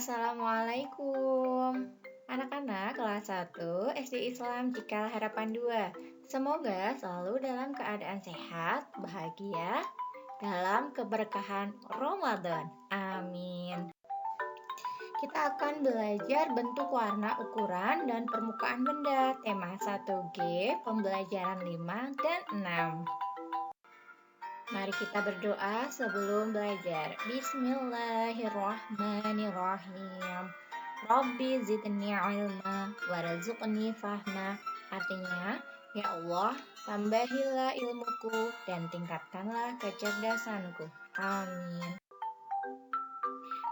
Assalamualaikum. Anak-anak kelas 1 SD Islam Cikal Harapan 2. Semoga selalu dalam keadaan sehat, bahagia, dalam keberkahan Ramadan. Amin. Kita akan belajar bentuk warna, ukuran, dan permukaan benda. Tema 1G, pembelajaran 5 dan 6. Mari kita berdoa sebelum belajar. Bismillahirrahmanirrahim. Rabbi zidni ilma warzuqni fahma. Artinya, ya Allah, tambahilah ilmuku dan tingkatkanlah kecerdasanku. Amin.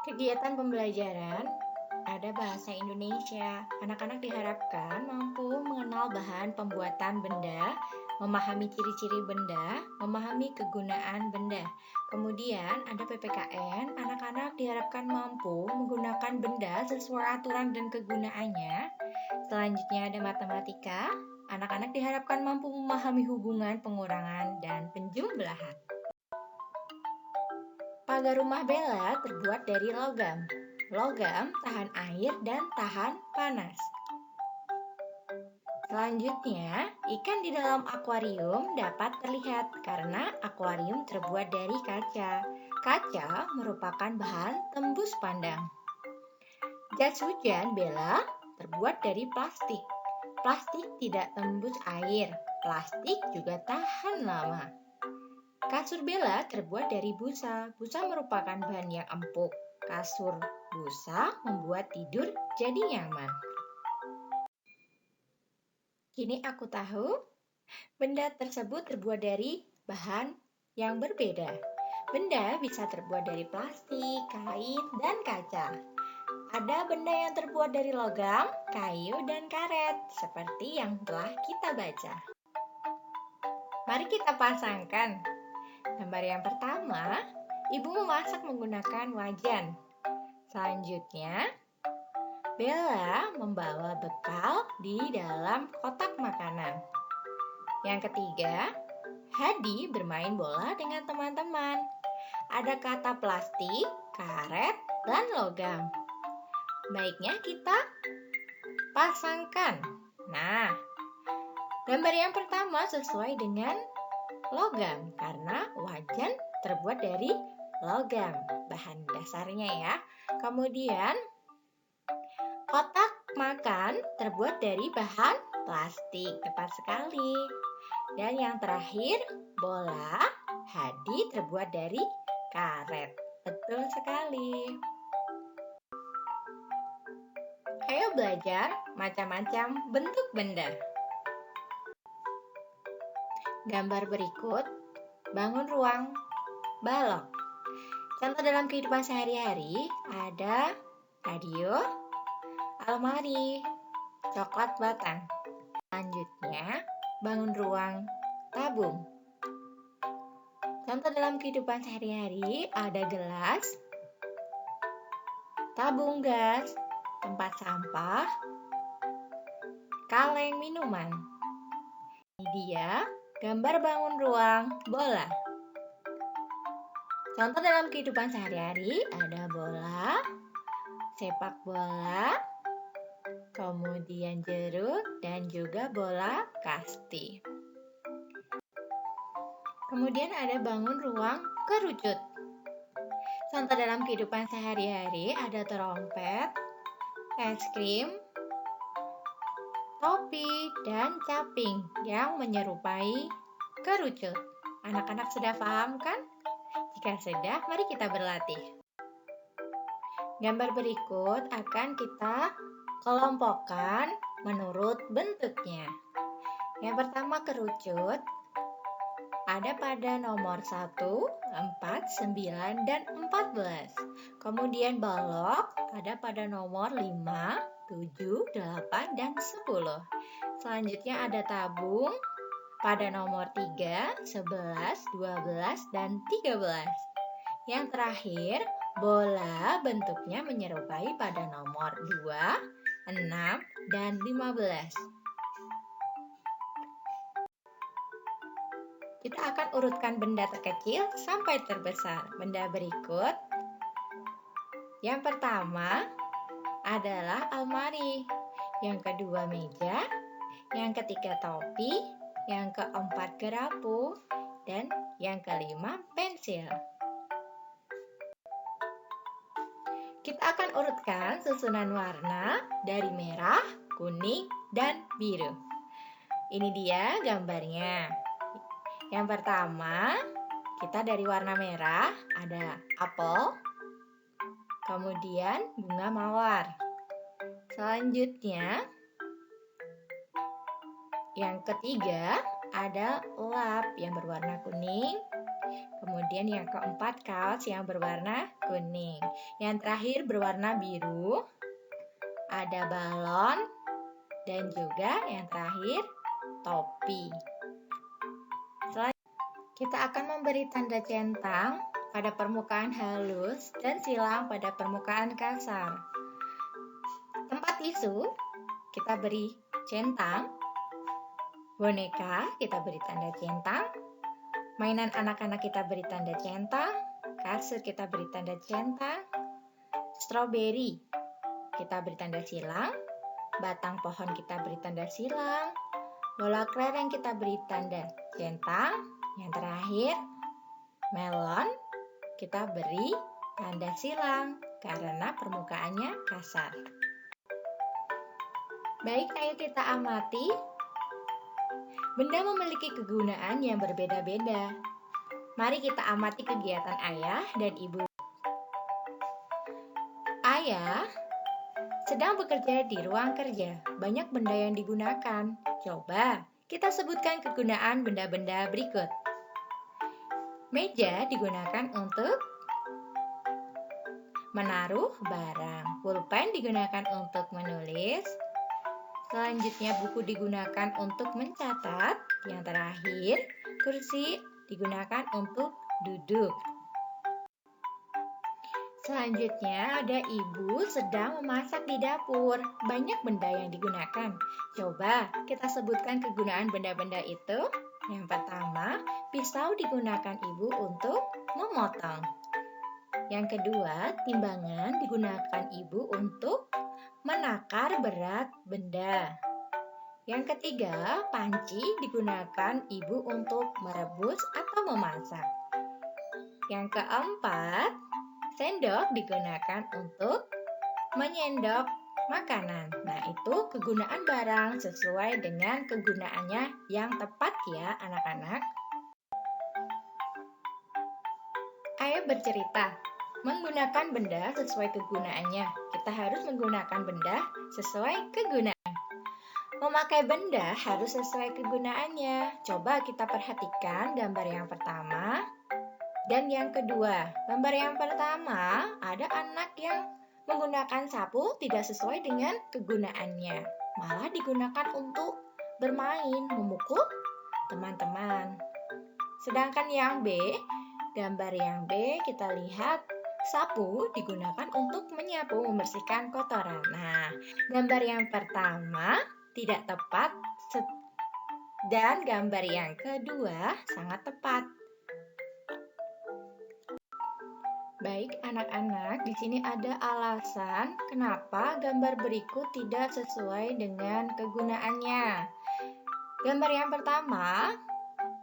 Kegiatan pembelajaran ada bahasa Indonesia. Anak-anak diharapkan mampu mengenal bahan pembuatan benda, memahami ciri-ciri benda, memahami kegunaan benda. Kemudian ada PPKN, anak-anak diharapkan mampu menggunakan benda sesuai aturan dan kegunaannya. Selanjutnya ada matematika, anak-anak diharapkan mampu memahami hubungan pengurangan dan penjumlahan. Pagar rumah Bella terbuat dari logam. Logam tahan air dan tahan panas. Selanjutnya, ikan di dalam akuarium dapat terlihat karena akuarium terbuat dari kaca. Kaca merupakan bahan tembus pandang. Jas hujan Bella terbuat dari plastik. Plastik tidak tembus air. Plastik juga tahan lama. Kasur Bella terbuat dari busa. Busa merupakan bahan yang empuk. Kasur busa membuat tidur jadi nyaman. Kini aku tahu, benda tersebut terbuat dari bahan yang berbeda. Benda bisa terbuat dari plastik, kain, dan kaca. Ada benda yang terbuat dari logam, kayu, dan karet, seperti yang telah kita baca. Mari kita pasangkan. Gambar yang pertama, ibu memasak menggunakan wajan. Selanjutnya, Bella membawa bekal di dalam kotak makanan. Yang ketiga, Hadi bermain bola dengan teman-teman. Ada kata plastik, karet, dan logam. Baiknya kita pasangkan. Nah, gambar yang pertama sesuai dengan logam karena wajan terbuat dari logam, bahan dasarnya ya. Kemudian kotak makan terbuat dari bahan plastik, tepat sekali. Dan yang terakhir, bola Hadi terbuat dari karet, betul sekali. Ayo belajar macam-macam bentuk benda. Gambar berikut, bangun ruang, balok. Contoh dalam kehidupan sehari-hari ada radio, almari, coklat batang. Selanjutnya, bangun ruang, tabung. Contoh dalam kehidupan sehari-hari ada gelas, tabung gas, tempat sampah, kaleng minuman. Ini dia gambar bangun ruang, bola. Contoh dalam kehidupan sehari-hari ada bola, sepak bola, kemudian jeruk, dan juga bola kasti. Kemudian ada bangun ruang kerucut. Contoh dalam kehidupan sehari-hari ada trompet, es krim, topi, dan caping yang menyerupai kerucut. Anak-anak sudah paham kan? Jika sudah, mari kita berlatih. Gambar berikut akan kita kelompokkan menurut bentuknya. Yang pertama kerucut, ada pada nomor 1, 4, 9, dan 14. Kemudian balok ada pada nomor 5, 7, 8, dan 10. Selanjutnya ada tabung pada nomor 3, 11, 12, dan 13. Yang terakhir, bola bentuknya menyerupai pada nomor 2, 6, dan 15. Kita akan urutkan benda terkecil sampai terbesar. Benda berikut Yang pertama adalah almari, yang kedua meja, yang ketiga topi, yang keempat garpu, dan yang kelima pensil. Kita akan urutkan susunan warna dari merah, kuning, dan biru. Ini dia gambarnya. Yang pertama, kita dari warna merah ada apel, kemudian bunga mawar. Selanjutnya, yang ketiga ada lap yang berwarna kuning. Kemudian yang keempat kaos yang berwarna kuning. Yang terakhir berwarna biru. Ada balon dan juga yang terakhir topi. Kita akan memberi tanda centang pada permukaan halus dan silang pada permukaan kasar. Tempat tisu kita beri centang. Boneka kita beri tanda centang. Mainan anak-anak kita beri tanda centang. Kasur kita beri tanda centang. Stroberi kita beri tanda silang. Batang pohon kita beri tanda silang. Bola kelereng kita beri tanda centang. Yang terakhir, melon kita beri tanda silang karena permukaannya kasar. Baik, ayo kita amati. Benda memiliki kegunaan yang berbeda-beda. Mari kita amati kegiatan ayah dan ibu. Ayah sedang bekerja di ruang kerja. Banyak benda yang digunakan. Coba kita sebutkan kegunaan benda-benda berikut. Meja digunakan untuk menaruh barang. Pulpen digunakan untuk menulis. Selanjutnya buku digunakan untuk mencatat. Yang terakhir, kursi digunakan untuk duduk. Selanjutnya ada ibu sedang memasak di dapur. Banyak benda yang digunakan. Coba kita sebutkan kegunaan benda-benda itu. Yang pertama, pisau digunakan ibu untuk memotong. Yang kedua, timbangan digunakan ibu untuk menakar berat benda. Yang ketiga, panci digunakan ibu untuk merebus atau memasak. Yang keempat, sendok digunakan untuk menyendok makanan. Nah, itu kegunaan barang sesuai dengan kegunaannya yang tepat ya, anak-anak. Ayo bercerita. Menggunakan benda sesuai kegunaannya. Kita harus menggunakan benda sesuai kegunaan. Memakai benda harus sesuai kegunaannya. Coba kita perhatikan gambar yang pertama dan yang kedua. Gambar yang pertama ada anak yang menggunakan sapu tidak sesuai dengan kegunaannya. Malah digunakan untuk bermain, memukul teman-teman. Sedangkan yang B, gambar yang B kita lihat sapu digunakan untuk menyapu, membersihkan kotoran. Nah, gambar yang pertama tidak tepat dan gambar yang kedua sangat tepat. Baik, anak-anak, di sini ada alasan kenapa gambar berikut tidak sesuai dengan kegunaannya. Gambar yang pertama,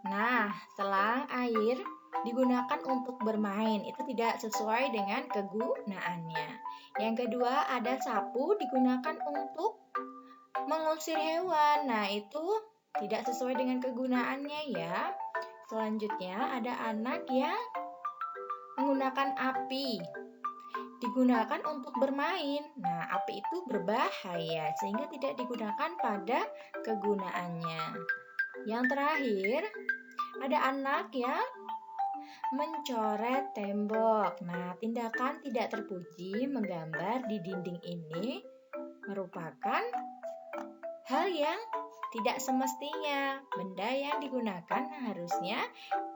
nah, selang air digunakan untuk bermain, itu tidak sesuai dengan kegunaannya. Yang kedua, ada sapu digunakan untuk mengusir hewan. Nah, itu tidak sesuai dengan kegunaannya ya. Selanjutnya, ada anak yang menggunakan api. Digunakan untuk bermain. Nah, api itu berbahaya sehingga tidak digunakan pada kegunaannya. Yang terakhir, ada anak yang mencoret tembok. Nah, tindakan tidak terpuji menggambar di dinding ini merupakan hal yang tidak semestinya. Benda yang digunakan harusnya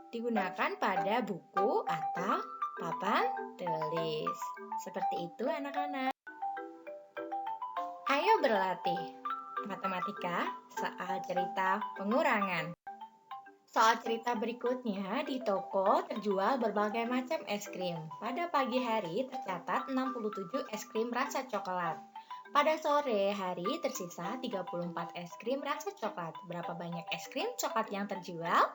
digunakan pada buku atau papan tulis. Seperti itu anak-anak. Ayo berlatih matematika soal cerita pengurangan. Soal cerita berikutnya, di toko terjual berbagai macam es krim. Pada pagi hari tercatat 67 es krim rasa coklat. Pada sore hari tersisa 34 es krim rasa coklat. Berapa banyak es krim coklat yang terjual?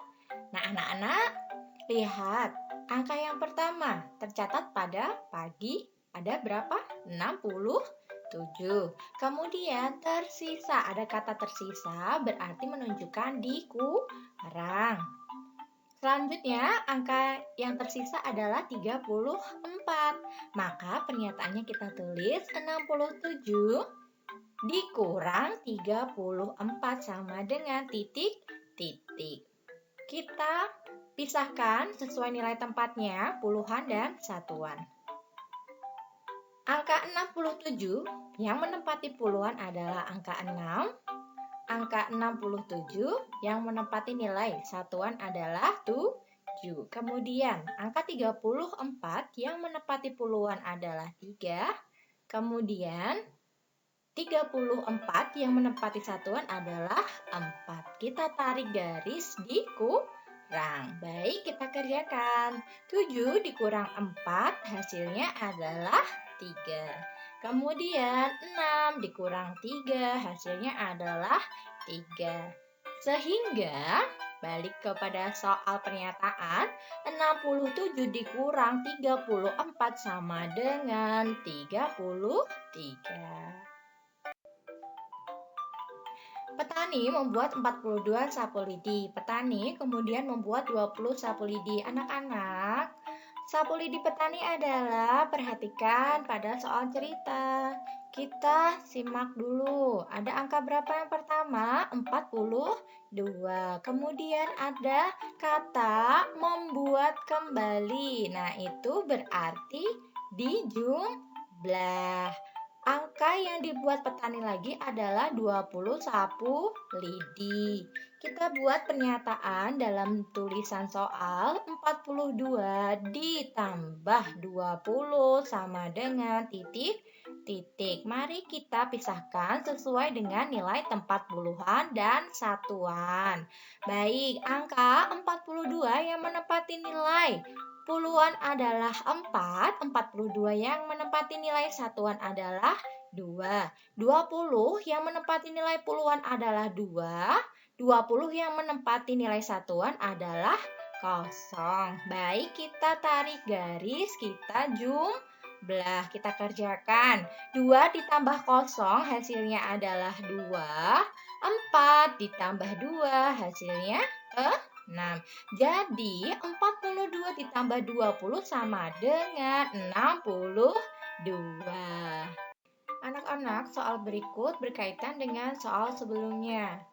Nah, anak-anak, lihat. Angka yang pertama tercatat pada pagi ada berapa? 67. Kemudian tersisa, ada kata tersisa berarti menunjukkan dikurang. Selanjutnya, angka yang tersisa adalah 34. Maka pernyataannya kita tulis 67 dikurang 34 sama dengan titik-titik. Kita pisahkan sesuai nilai tempatnya, puluhan dan satuan. Angka 67 yang menempati puluhan adalah angka 6. Angka 67 yang menempati nilai satuan adalah 7. Kemudian angka 34 yang menempati puluhan adalah 3. Kemudian 34 yang menempati satuan adalah 4. Kita tarik garis dikurang. Baik, kita kerjakan. 7 dikurang 4 hasilnya adalah 3. Kemudian 6 dikurang 3 hasilnya adalah 3. Sehingga balik kepada soal pernyataan, 67 dikurang 34 sama dengan 33. Petani membuat 42 sapu lidi. Petani kemudian membuat 20 sapu lidi. Anak-anak, sapu lidi petani adalah, perhatikan pada soal cerita. Kita simak dulu. Ada angka berapa yang pertama? 42. Kemudian ada kata membuat kembali. Nah, itu berarti dijumlah. Angka yang dibuat petani lagi adalah 20 sapu lidi. Kita buat pernyataan dalam tulisan soal, 42 ditambah 20 sama dengan titik-titik. Mari kita pisahkan sesuai dengan nilai tempat puluhan dan satuan. Baik, angka 42 yang menempati nilai puluhan adalah 4, 42 yang menempati nilai satuan adalah 2. 20 yang menempati nilai puluhan adalah 2. 20 yang menempati nilai satuan adalah 0. Baik, kita tarik garis, kita jumlah, kita kerjakan. 2 ditambah 0 hasilnya adalah 2. 4 ditambah 2 hasilnya 6. Jadi 42 ditambah 20 sama dengan 62. Anak-anak, soal berikut berkaitan dengan soal sebelumnya.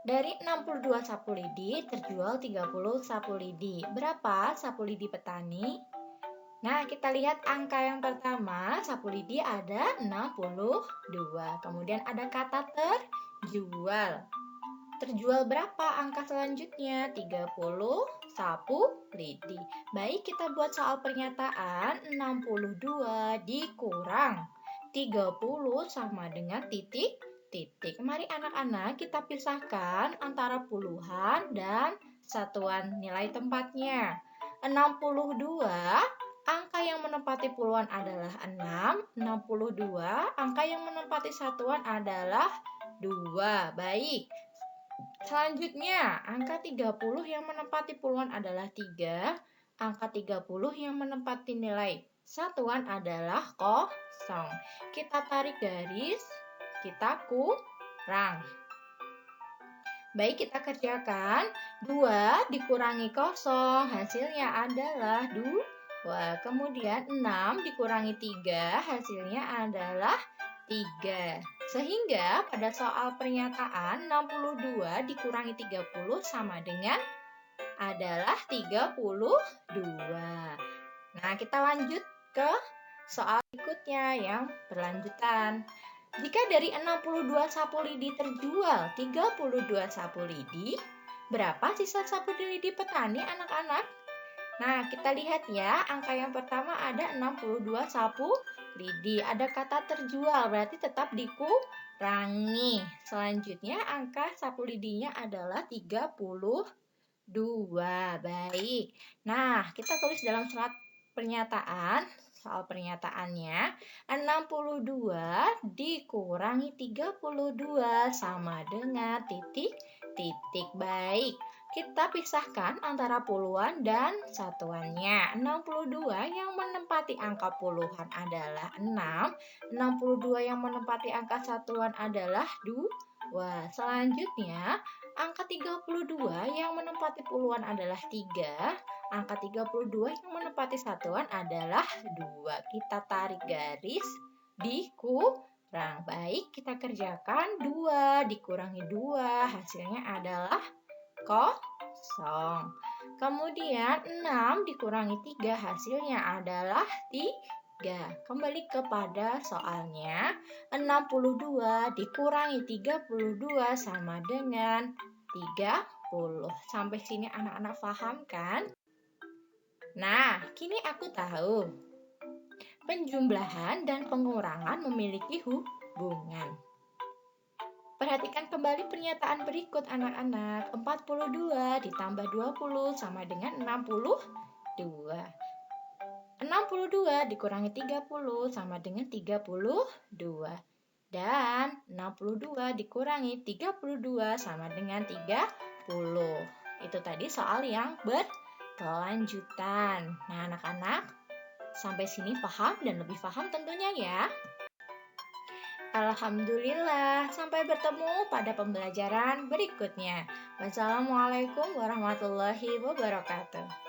Dari 62 sapu lidi terjual 30 sapu lidi. Berapa sapu lidi petani? Nah, kita lihat angka yang pertama, sapu lidi ada 62. Kemudian ada kata terjual. Terjual berapa angka selanjutnya? 30 sapu lidi. Baik, kita buat soal pernyataan, 62 dikurang 30 sama dengan titik-titik. Mari anak-anak kita pisahkan antara puluhan dan satuan nilai tempatnya. 62, angka yang menempati puluhan adalah 6. 62, angka yang menempati satuan adalah 2. Baik. Selanjutnya, angka 30 yang menempati puluhan adalah 3. Angka 30 yang menempati nilai satuan adalah 0. Kita tarik garis, kita kurang. Baik, kita kerjakan. 2 dikurangi 0, hasilnya adalah 2. Kemudian 6 dikurangi 3, hasilnya adalah 3. Sehingga pada soal pernyataan 62 dikurangi 30 sama dengan adalah 32. Nah, kita lanjut ke soal berikutnya yang berlanjutan. Jika dari 62 sapu lidi terjual 32 sapu lidi, berapa sisa sapu lidi petani anak-anak? Nah, kita lihat ya, angka yang pertama ada 62 sapu lidi. Ada kata terjual, berarti tetap dikurangi. Selanjutnya angka saku lidinya adalah 32. Baik. Nah, kita tulis dalam surat pernyataan. Soal pernyataannya, 62 dikurangi 32 sama dengan titik. Baik, kita pisahkan antara puluhan dan satuannya. 62 yang menempati angka puluhan adalah 6. 62 yang menempati angka satuan adalah 2. Selanjutnya, angka 32 yang menempati puluhan adalah 3. Angka 32 yang menempati satuan adalah 2. Kita tarik garis dikurang. Baik, kita kerjakan 2 dikurangi 2. Hasilnya adalah 0. Kemudian 6 dikurangi 3. Hasilnya adalah 3. Kembali kepada soalnya. 62 dikurangi 32 sama dengan 30. Sampai sini anak-anak paham kan? Nah, kini aku tahu. Penjumlahan dan pengurangan memiliki hubungan. Perhatikan kembali pernyataan berikut anak-anak. 42 ditambah 20 sama dengan 62. 62 dikurangi 30 sama dengan 32. Dan 62 dikurangi 32 sama dengan 30. Itu tadi soal yang berkelanjutan. Nah, anak-anak, sampai sini paham dan lebih paham tentunya ya. Alhamdulillah, sampai bertemu pada pembelajaran berikutnya. Wassalamualaikum warahmatullahi wabarakatuh.